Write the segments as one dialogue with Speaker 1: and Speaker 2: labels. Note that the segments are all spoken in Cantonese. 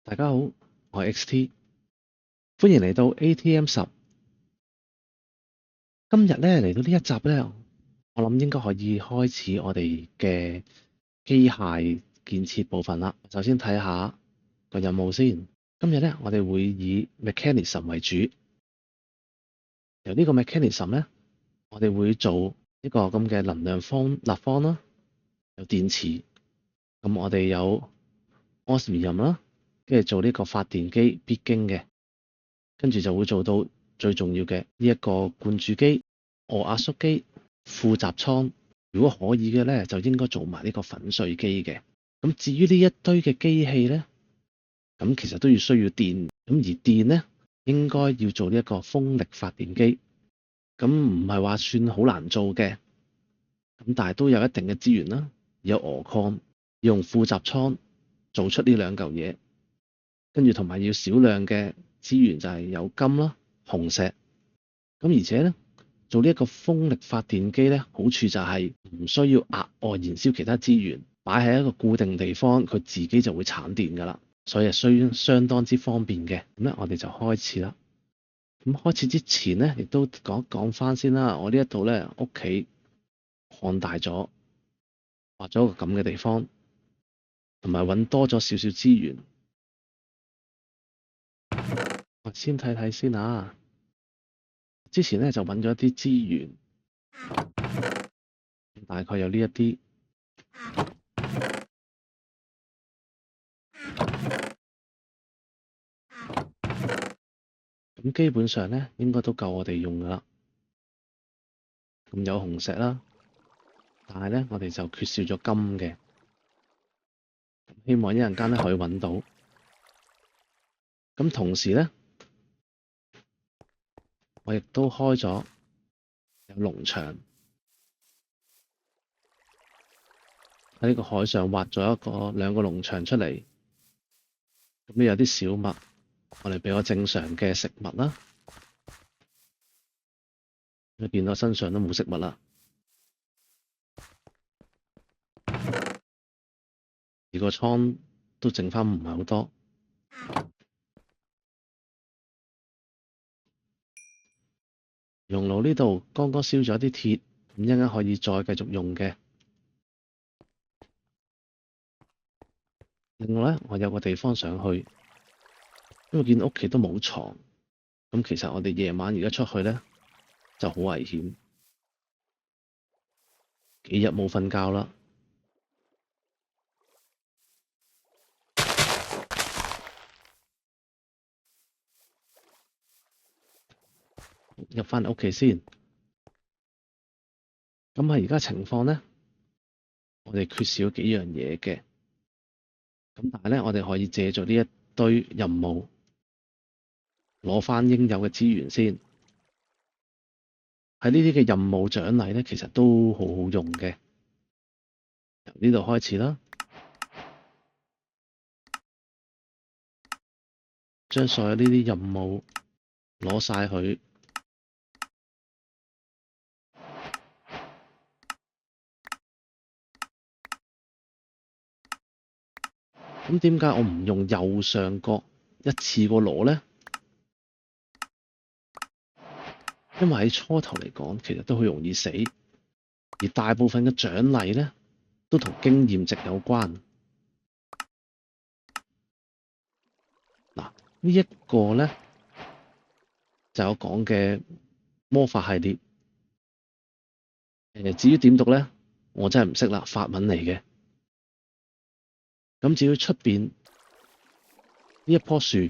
Speaker 1: 大家好，我係 XT，歡迎嚟到 ATM10。今日咧嚟到呢一集咧，我諗應該可以開始我哋嘅機械建設部分啦。首先睇下個任務先。今日咧我哋會以 mechanism 為主，由呢個 mechanism 咧，我哋會做一個咁嘅能量立方啦，有電池，咁我哋有 osmium 啦，跟住做呢個發電機必經嘅。跟住就會做到最重要嘅呢一個灌注機、俄壓縮機、副閘倉。如果可以嘅咧，就應該做埋呢個粉碎機嘅。咁至於呢一堆嘅機器咧，咁其實都需要電。咁而電咧，應該要做呢一個風力發電機。咁唔係話算好難做嘅，咁但係都有一定嘅資源啦。有鵝礦，要用副閘倉做出呢兩嚿嘢，跟住同埋要少量嘅資源就係有金啦、紅石，咁而且咧做呢一個風力發電機咧，好處就係唔需要額外燃燒其他資源，擺喺一個固定地方，佢自己就會產電噶啦，所以係相當之方便嘅。咁咧，我哋就開始啦。咁開始之前咧，亦都講翻先啦。我呢一度咧屋企擴大咗，畫咗個咁嘅地方，同埋揾多咗少少資源。我先睇睇先啊。之前咧就揾咗一啲資源，大概有呢一啲。咁基本上咧應該都夠我哋用噶啦。咁有紅石啦，但係咧我哋就缺少咗金嘅。希望一陣間咧可以揾到。咁同時咧，我亦都開咗有農場喺呢個海上挖咗兩個農場出嚟。咁呢有啲小麥，我哋俾我正常嘅食物啦。你見到身上都冇食物啦，而個倉都剩返唔係好多。熔爐呢度剛剛燒咗啲鐵，咁一陣間可以再繼續用嘅。另外咧，我有個地方想去，因為見到屋企都冇床，咁其實我哋夜晚而家出去咧就好危險，幾日冇瞓覺啦。入返嚟屋企先。咁喺而家情況咧，我哋缺少幾樣嘢嘅。咁但係咧，我哋可以借助呢一堆任務攞返應有嘅資源先。喺呢啲嘅任務獎勵咧，其實都好好用嘅。由呢度開始啦，將所有呢啲任務攞晒佢。咁點解我唔用右上角一次過攞咧？因為喺初頭嚟講，其實都好容易死，而大部分嘅獎勵咧都同經驗值有關。嗱，呢一個咧就有講嘅魔法系列。至於點讀咧，我真係唔識啦，法文嚟嘅。咁至於出邊呢一棵樹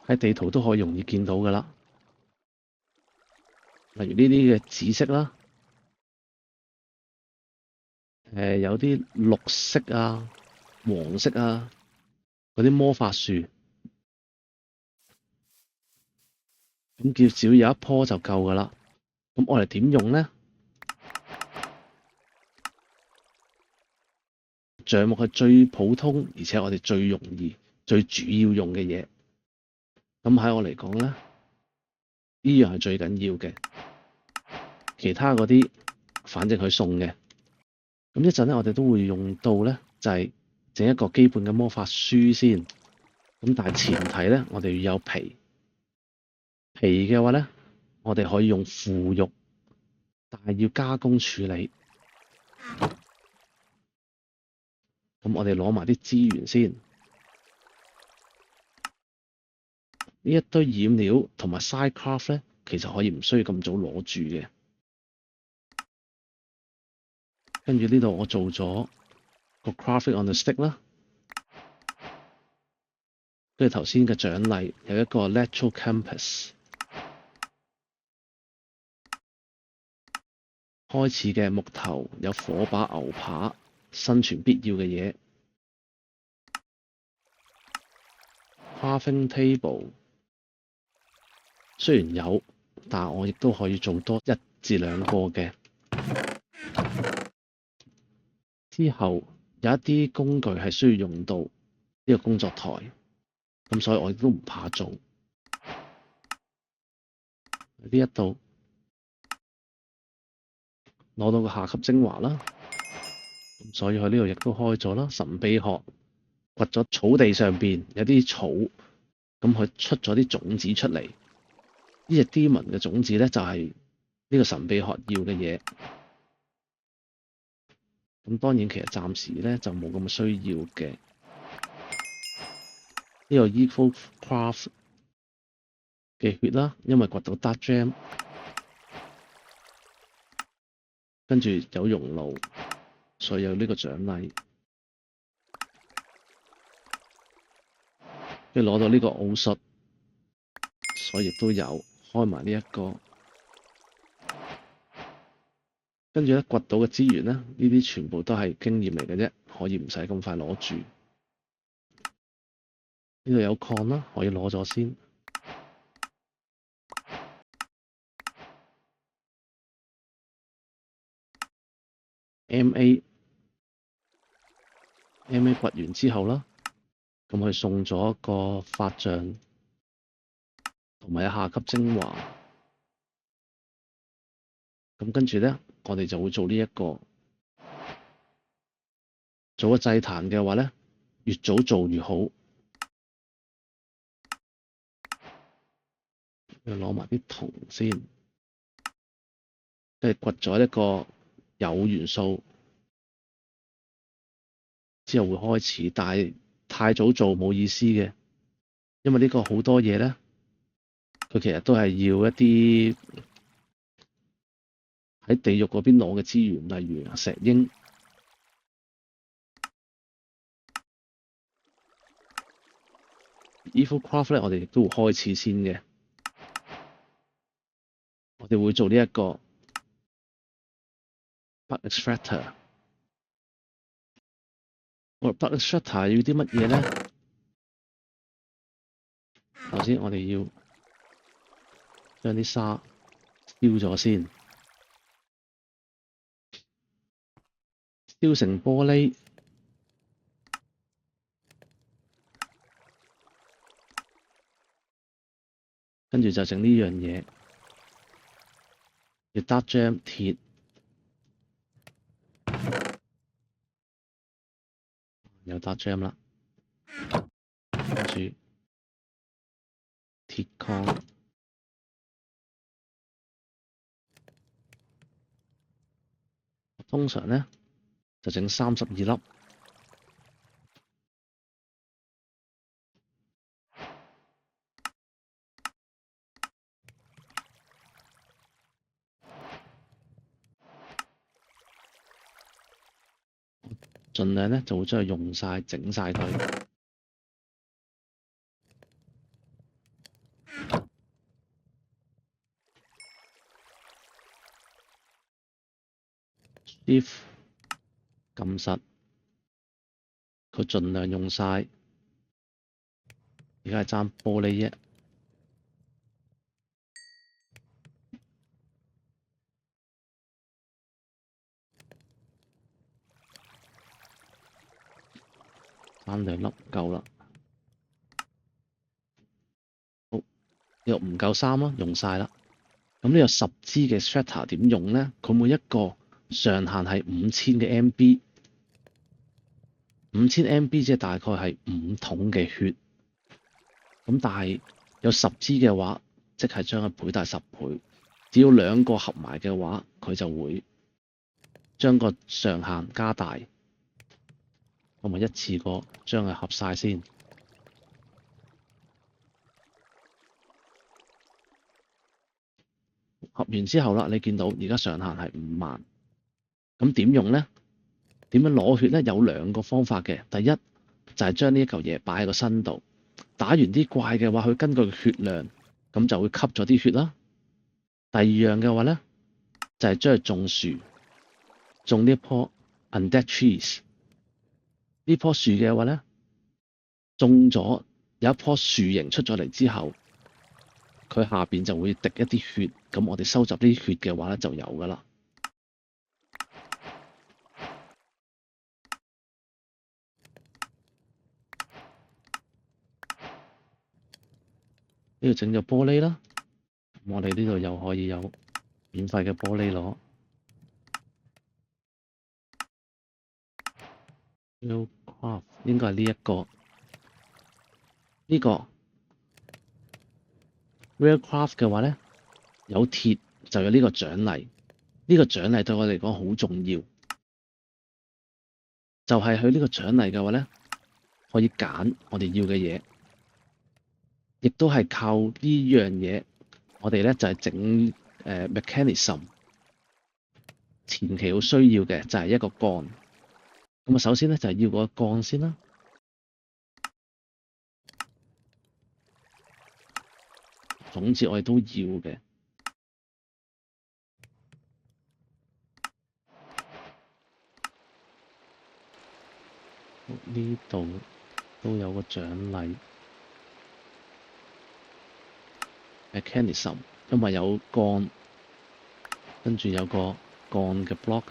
Speaker 1: 喺地圖都可以容易見到㗎啦，例如呢啲嘅紫色啦，有啲綠色啊、黃色啊嗰啲魔法樹，咁只要有一棵就夠㗎啦。咁我哋點用咧？橡木係最普通，而且我哋最容易、最主要用嘅嘢。咁喺我嚟講咧，呢樣係最緊要嘅。其他嗰啲，反正佢送嘅。咁一陣咧，我哋都會用到咧，就係整一個基本嘅魔法書先。咁但係前提咧，我哋要有皮。皮嘅話咧，我哋可以用腐肉，但係要加工處理。咁我哋攞埋啲資源先。呢一堆染料同埋 sidecraft 咧，其實可以唔需要咁早攞住嘅。跟住呢度我做咗個 crafting on the stick 啦。跟住頭先嘅獎勵有一個 electro compass。開始嘅木頭有火把、牛扒，生存必要嘅嘢。crafting table 雖然有，但我亦都可以做多1至2個嘅。之後有一啲工具係需要用到呢個工作台，咁所以我亦都唔怕做。呢一度攞到個下級精華啦，咁所以佢呢度亦都開咗啦。神秘學掘咗草地上邊有啲草，咁佢出咗啲種子出嚟。呢隻 Demon 嘅種子咧就係呢個神秘學要嘅嘢。咁當然其實暫時咧就冇咁需要嘅。呢個 Evil Craft 嘅血啦，因為掘到 Dark Gem， 跟住有熔爐，所以有呢個獎勵。跟住攞到呢個奧術，所以亦都有開埋呢一個。跟住咧掘到嘅資源咧，呢啲全部都係經驗嚟嘅啫，可以唔使咁快攞住。呢度有礦啦，可以攞咗先。MA 掘完之後啦，咁佢送咗一個法杖同埋下級精華。咁跟住咧，我哋就會做呢一個。做個祭壇嘅話咧，越早做越好。要攞埋啲銅先，即係掘咗一個有元素之後會開始，但係太早做冇意思嘅，因為呢個好多嘢咧，佢其實都係要一啲喺地獄嗰邊攞嘅資源，例如石英。Evil Craft 咧，我哋亦都會開始先嘅。我哋會做呢一個 Bug Extractor。我 Bug Extractor 要啲乜嘢咧？首先我哋要將啲沙燒咗先，燒成玻璃。跟住就整呢樣嘢，要 Dark Gem 鐵，有 Dark Gem 啦，跟住鐵礦，通常咧就整32粒。盡量咧就會將佢用晒、整晒佢。Shift 撳實，佢盡量用晒。而家係爭玻璃啫。爭2粒夠啦。好，呢個唔夠3啦，用晒啦。咁呢個10支嘅 Strata 點用咧？佢每一個上限係5000嘅 MB， 5000 MB 即係大概係5桶嘅血。咁但係有10支嘅話，即係將佢倍大10倍。只要2個合埋嘅話，佢就會將個上限加大。我咪一次過將佢合晒先。合完之後啦，你見到而家上限係5萬。咁點用呢？點樣攞血呢？有2個方法嘅。第一就係將呢一嚿嘢擺喺個身度，打完啲怪嘅話，佢根據血量咁就會吸咗啲血啦。第二樣嘅話呢，就係將佢種樹，種呢一棵 undead trees。呢棵樹嘅話呢，種咗有一棵樹形出咗嚟之後，佢下邊就會滴一啲血，咁我哋收集啲血嘅話呢，就有噶啦。呢度整咗玻璃啦，我哋呢度又可以有免費嘅玻璃攞。Railcraft 應該係呢一個，呢個 Railcraft 嘅話呢，有鐵就有呢個獎勵，呢個獎勵對我嚟講好重要。就係佢呢個獎勵嘅話呢，可以揀我哋要嘅嘢，亦都係靠呢樣嘢，我哋呢就係整mechanism 前期好需要嘅就係一個鋼。咁啊，首先呢，就係要個鋼先啦。種子我哋都要嘅。呢度都有個獎勵 mechanism， 因為有鋼，跟住有個鋼嘅 block。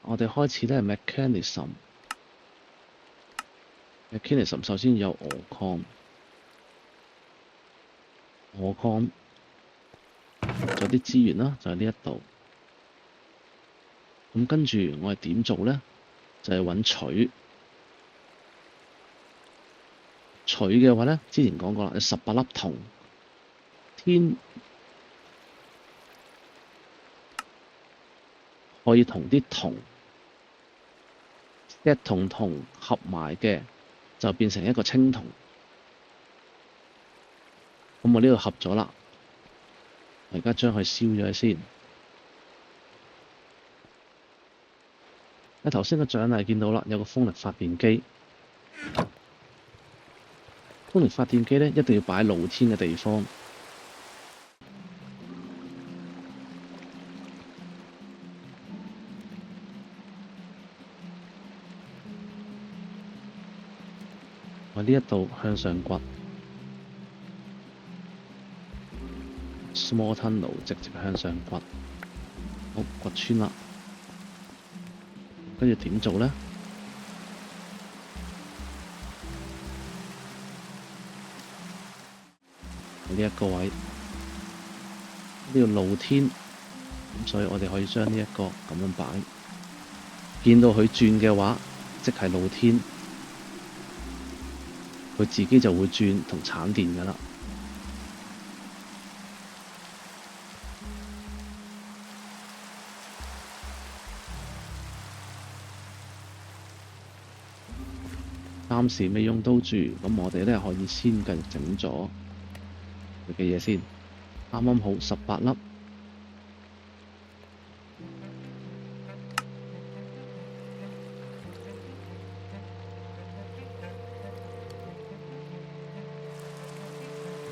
Speaker 1: 我哋開始咧 mechanism 首先有鵝礦，有啲資源啦，就係呢一度。咁跟住我哋點做咧？就係揾錘。錘嘅話咧，之前講過啦，有18粒銅，可以同啲銅一同銅合埋嘅，就變成一個青銅。咁我呢度合咗啦，我而家將佢燒咗先。頭先個獎勵見到啦，有個風力發電機。風力發電機咧，一定要擺喺露天嘅地方。我呢一度向上掘 ，small tunnel 直向上掘，好掘穿啦。跟住點做咧？喺呢一個位，呢度露天，咁所以我哋可以將呢一個咁樣擺。見到佢轉嘅話，即係露天。佢自己就會轉同產電㗎啦。暫時未用到住，咁我哋咧可以先繼續整咗佢嘅嘢先。啱啱好18粒。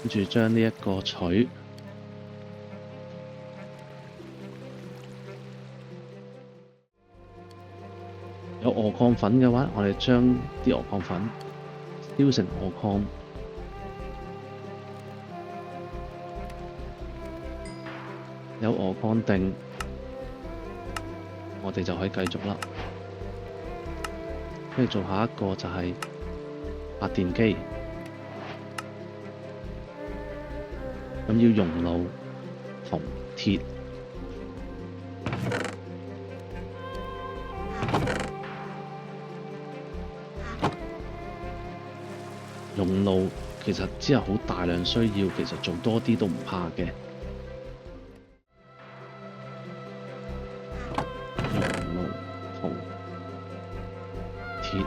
Speaker 1: 跟住將呢一個錘有鵝礦粉嘅話，我哋將啲鵝礦粉燒成鵝礦。有鵝礦定，我哋就可以繼續啦。跟住做下一個就係發電機。咁要熔爐、銅、鐵，用路其實之後好大量需要，其實做多啲都唔怕嘅。用路同鐵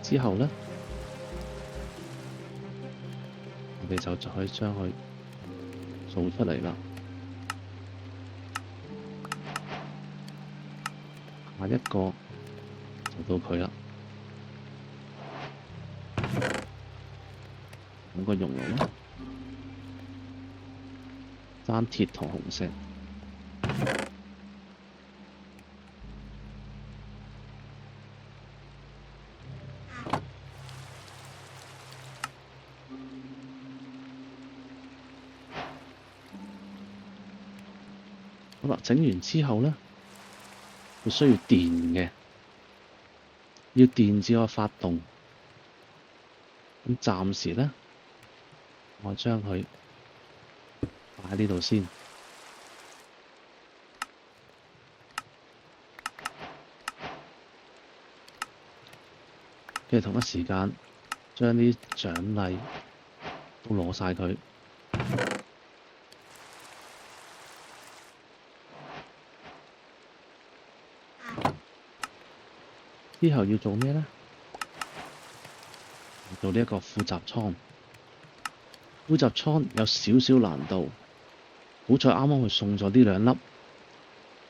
Speaker 1: 之後呢，我哋就可以將佢做出嚟啦。下一個就到佢啦，兩個熔爐啦，爭鐵同紅石。好啦，整完之後呢，會需要電嘅，要電至可以發動。咁暫時呢，我將佢擺喺呢度先。跟住同一時間將啲獎勵都攞晒佢。之後要做咩呢？做呢一個副集倉。副集倉有少少難度，好彩啱啱佢送咗呢兩粒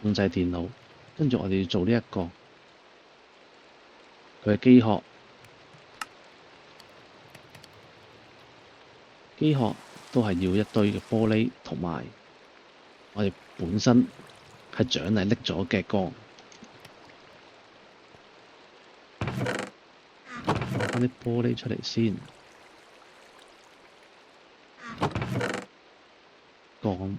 Speaker 1: 控制電腦，跟住我哋要做呢一個佢嘅機殼。機殼都係要一堆嘅玻璃同埋我哋本身係獎勵拎咗嘅鋼。攞返啲玻璃出嚟先，鋼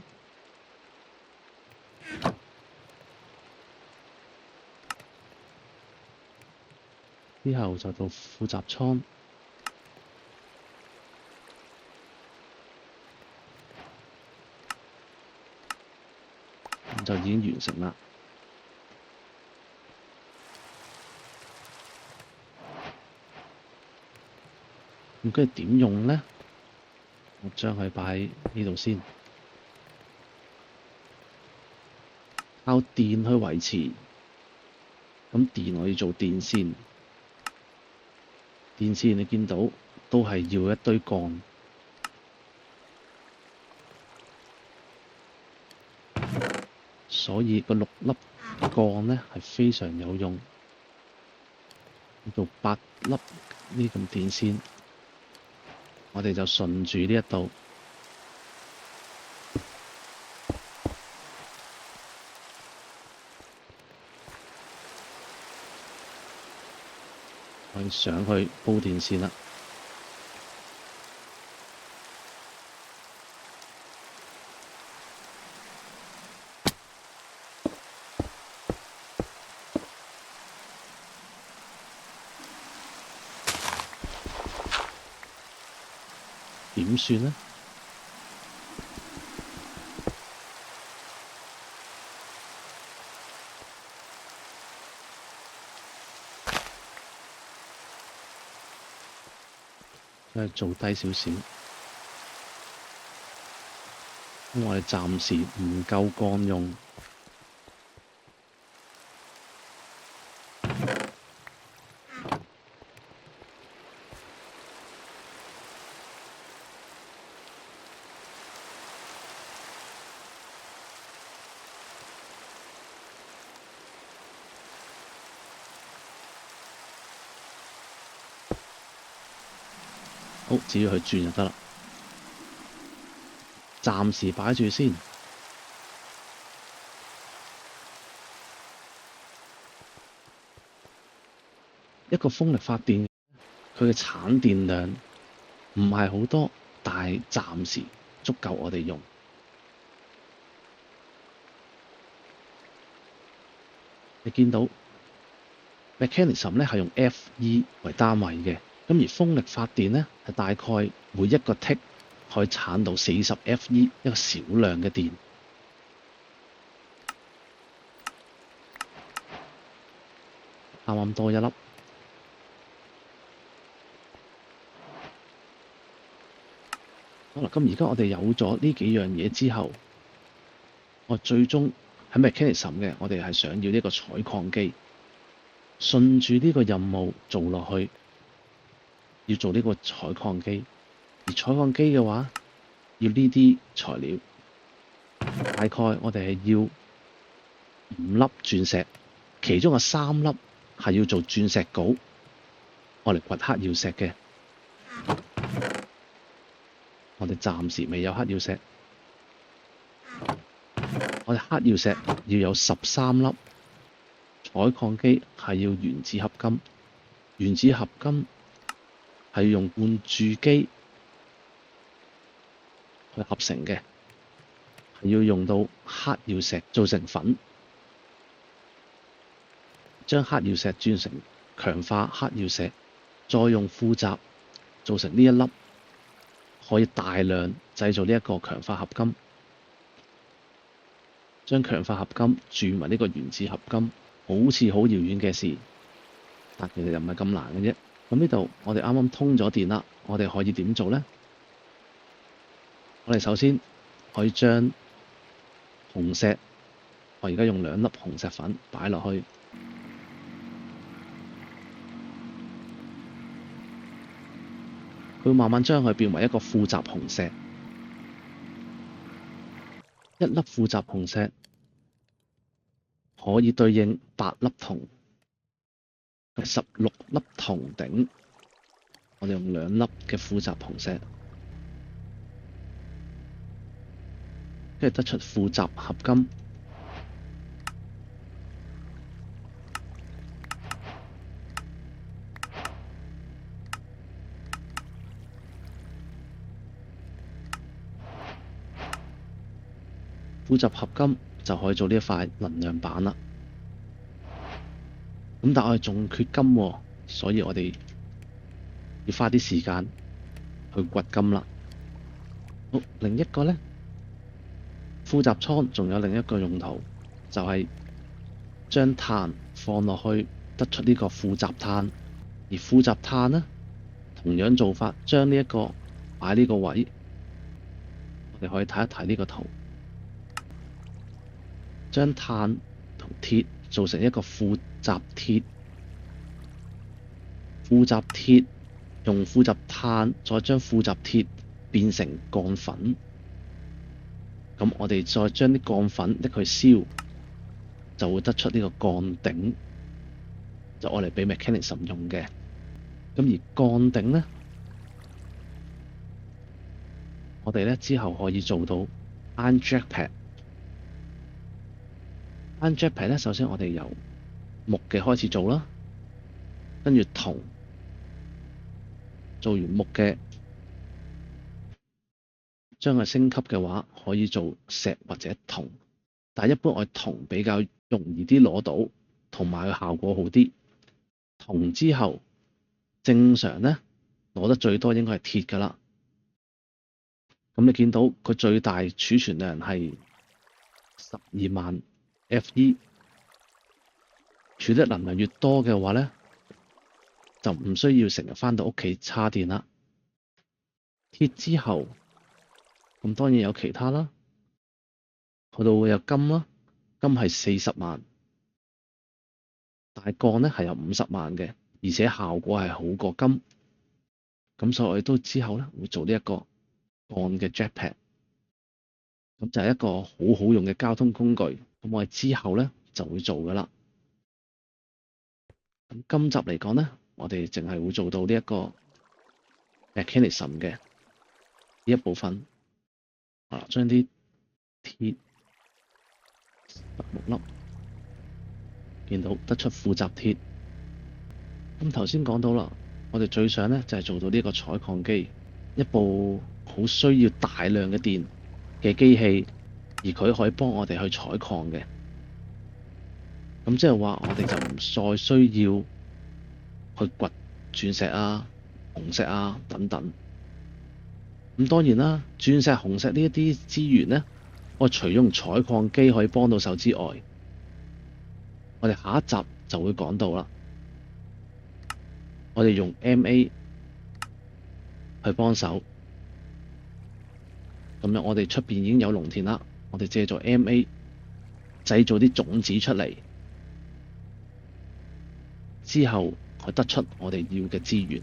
Speaker 1: 之後就到副集倉，咁就已經完成啦。咁跟住點用呢？我將佢擺喺呢度先，靠電去維持。咁電我要做電線，電線你見到都係要一堆鋼，所以個6粒鋼呢係非常有用，做8粒呢咁電線。我哋就順住呢一度，可以上去鋪電線啦。點算呢？做低少少，因為我哋暫時唔夠鋼用。好，只要佢轉就得啦。暫時擺住先。一個風力發電，佢嘅產電量唔係好多，但係暫時足夠我哋用。你見到 mechanism 呢係用 FE 為單位嘅。咁而風力發電呢，係大概每一個 tick 可以產到40 FE， 一個少量嘅電。啱啱多一粒。好啦，咁而家我哋有咗呢幾樣嘢之後，我最終喺 Mechanism 嘅，我哋係想要呢個採礦機，順住呢個任務做落去，要做呢個採礦機。而採礦機嘅話，要呢啲材料，大概我哋係要5粒鑽石，其中有3粒係要做鑽石鎬，我嚟掘黑曜石嘅。我哋暫時未有黑曜石，我哋黑曜石要有13粒，採礦機係要原子合金，原子合金係要用灌注機去合成嘅，係要用到黑曜石做成粉，將黑曜石轉成強化黑曜石，再用負雜做成呢一粒，可以大量製造呢一個強化合金，將強化合金轉為呢個原子合金，好似好遙遠嘅事，但其實又唔係咁難嘅啫。咁呢度我哋啱啱通咗電啦，我哋可以點做呢？我哋首先可以將紅石，我而家用2粒紅石粉擺落去，佢會慢慢將佢變為一個負雜紅石。1粒負雜紅石可以對應8粒銅，16粒銅頂。我哋用2粒嘅負雜紅石，跟住得出負雜合金。負雜合金就可以做呢一塊能量板啦。咁但係我哋仲缺金喎，所以我哋要花啲時間去掘金啦。好，另一個呢，負雜倉仲有另一個用途，就係將碳放落去，得出呢個負雜碳。而負雜碳呢，同樣做法，將呢一個擺呢個位，我哋可以睇一睇呢個圖。將碳同鐵做成一個負雜鐵，負雜鐵用負雜碳再將負雜鐵變成鋼粉，咁我哋再將啲鋼粉拎去燒，就會得出呢個鋼頂，就愛嚟俾 Mechanism 用嘅。咁而鋼頂呢，我哋呢之後可以做到 Iron Jackpad。Iron Jackpad 呢，首先我哋由木嘅開始做啦，跟住銅，做完木嘅，將佢升級嘅話，可以做石或者銅。但係一般我銅比較容易啲攞到，同埋佢效果好啲。銅之後，正常呢攞得最多應該係鐵㗎啦。咁你見到佢最大儲存量係12萬 FE， 儲得能量越多嘅話呢，就唔需要成日返到屋企叉電啦。鐵之後，咁當然有其他啦，去到會有金啦，金係40萬，但係鋼呢係有50萬嘅，而且效果係好過金。咁所以我哋都之後呢會做呢一個鋼嘅 Jetpack， 咁就係一個好好用嘅交通工具。咁我哋之後呢就會做㗎啦。咁今集嚟講呢，我哋淨係會做到呢一個 Mechanism 嘅呢一部分。將啲鐵16粒，見到得出負雜鐵。咁頭先講到啦，我哋最想呢就係做到呢個採礦機，一部好需要大量嘅電嘅機器，而佢可以幫我哋去採礦嘅。咁即係話我哋就唔再需要去掘鑽石啊、紅石啊等等。咁當然啦，鑽石、紅石呢一啲資源呢，我除咗用採礦機可以幫到手之外，我哋下一集就會講到啦。我哋用 MA 去幫手，咁樣我哋出邊已經有農田啦，我哋借助 MA 製造啲種子出嚟，之後去得出我哋要嘅資源。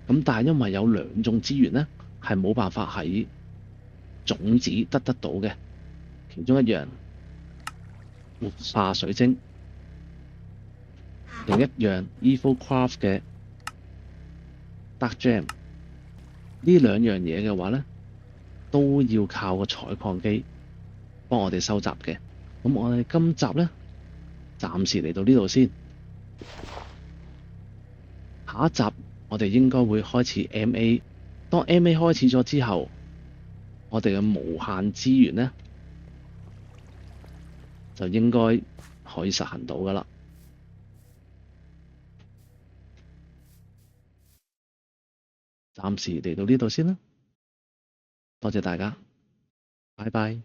Speaker 1: 咁但係因為有兩種資源咧，係冇辦法喺種子得到嘅，其中一樣活化水晶，另一樣 Evil Craft 嘅 Dark Gem。呢兩樣嘢嘅話咧，都要靠個採礦機幫我哋收集嘅。咁我哋今集咧，暫時嚟到呢度先。下一集我哋應該會開始 MA。當 MA 開始咗之後，我哋嘅無限資源咧，就應該可以實行到㗎喇。暫時嚟到呢度先啦，多謝大家，拜拜。